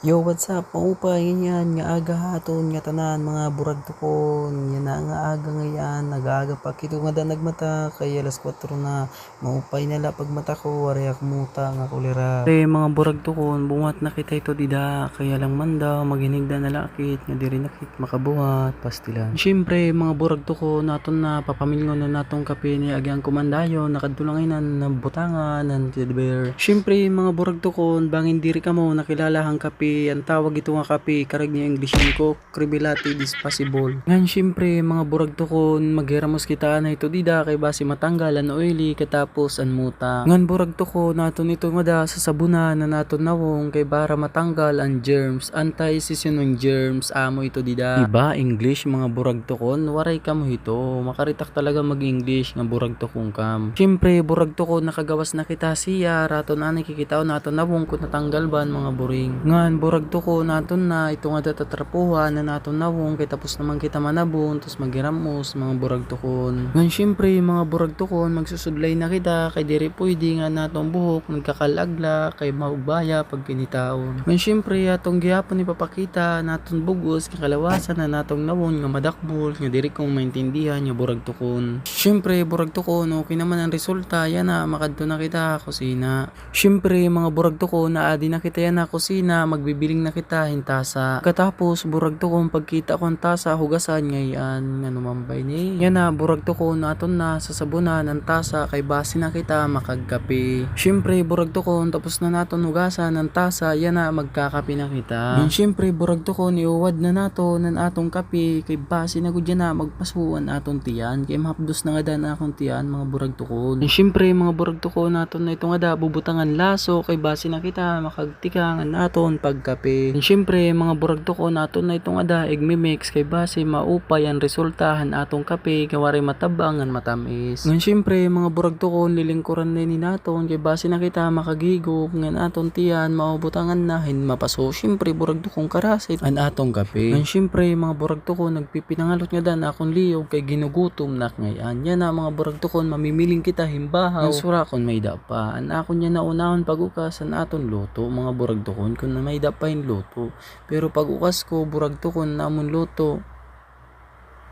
Yo, what's up? Maupay ganyan nga aga haton nga tanan mga burag tukon. Yan na nga aga ngayon, nag-aaga pa kito nga da nagmata kay alas 4 na. Maupay nala pag mata ko wariak muta nga kulira. Mga burag tukon, bungat na kita ito dida kaya lang man daw maginigda na lakit nga diri nakit makabuhat pastilan. Syempre mga burag tukon naton na papamilngon na natong kape ni agyang kumandayon nakadtulanginan ng butangan ng teddy bear. Syempre mga burag tukon bangin diri kamo nakilala hang kape ang tawag ito nga kape karag niya Englishin ko kribilati possible. Ngan syempre mga burag tukon maghiramos kita na ito dida kay basi matanggalan oily katapos an muta. Ngan burag tukon naton ito nga da sa sabunan na naton nawong kay para matanggal ang germs anti-season ng germs amo ito dida. Iba English mga burag tukon waray kamo ito makaritak talaga mag-English nga burag tukon kam. Syempre burag tukon nakagawas na kita siya raton ani kikitaw naton nawong kun natanggal ban mga buring. Ngan burag tukon naton na ito nga datatrapuhan na naton nawong kay tapos naman kita manabon tos magiramos mga burag tukon. Ngan syempre mga burag tukon magsusudlay na kita kay diri pwede nga natong buhok nagkakalagla kay maubaya pag kinitaon. Ngan syempre atong gihapon ipapakita naton bugos kakalawasan na natong nawon nga madakbol nga diri kong maintindihan nga burag tukon. Syempre burag tukon okay naman ang resulta yan na makadto na kita kusina. Syempre mga burag tukon naadi na kita yan na kusina magbibiling na kita hintasa. Katapos burag tukon pagkita ko ang tasa hugasan ngayon nga numambay ni. Yan na burag tukon naton na sa sabunan ang tasa kay base na kita makagkape. Syempre burag tukon tapos na naton hugasan ang tasa yan na magkakape na kita. Yan syempre burag tukon iuwad na naton ang atong kape kay base na gud na magpasuan aton tiyan kay mahapdos na nga na akong tiyan mga burag tukon. Yan syempre mga burag tukon naton na ito nga da bubutangan laso kay base na kita makagtikangan naton pagkape. And syempre mga burag tukon naton na itong ada igmi-mix kay base maupay ang resultahan atong kape kay waray matabang ang matamis. Ngan syempre mga burag tukon lilingkuran na ni naton kay base na kita makagigop ngan aton tiyan maubutangan na hin mapaso. Syempre burag tukon karasit an atong kape. Ngan syempre mga burag tukon nagpipinangalot nga dan akong liyog kay ginugutom na ngayon. Yan na mga burag tukon mamimiling kita himbahaw. Ang sura kon may dapa an akon nya naunahon pagukas an aton luto mga burag tukon kun na may dapahin luto. Pero pag ukas ko burag tukon namon luto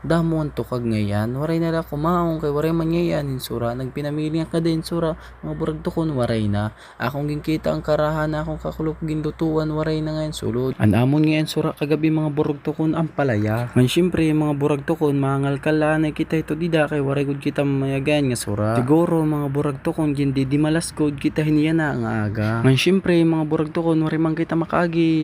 damon to kag ngayan waray na la kumaong kay waray man ngayan insura nagpinamili nga kada insura mga burag tukon waray na akong ginkita ang karahan na akong kakulop ginlutuan waray na ngayon sulod an amon nga insura kagabi mga burag tukon ang palaya. Man syempre mga burag tukon mangal kala na kita ito dida kay waray gud kita mayagan nga sura siguro mga burag tukon gindi di malas gud kita hiniya na ang aga. Man syempre mga burag tukon waray man kita makaagi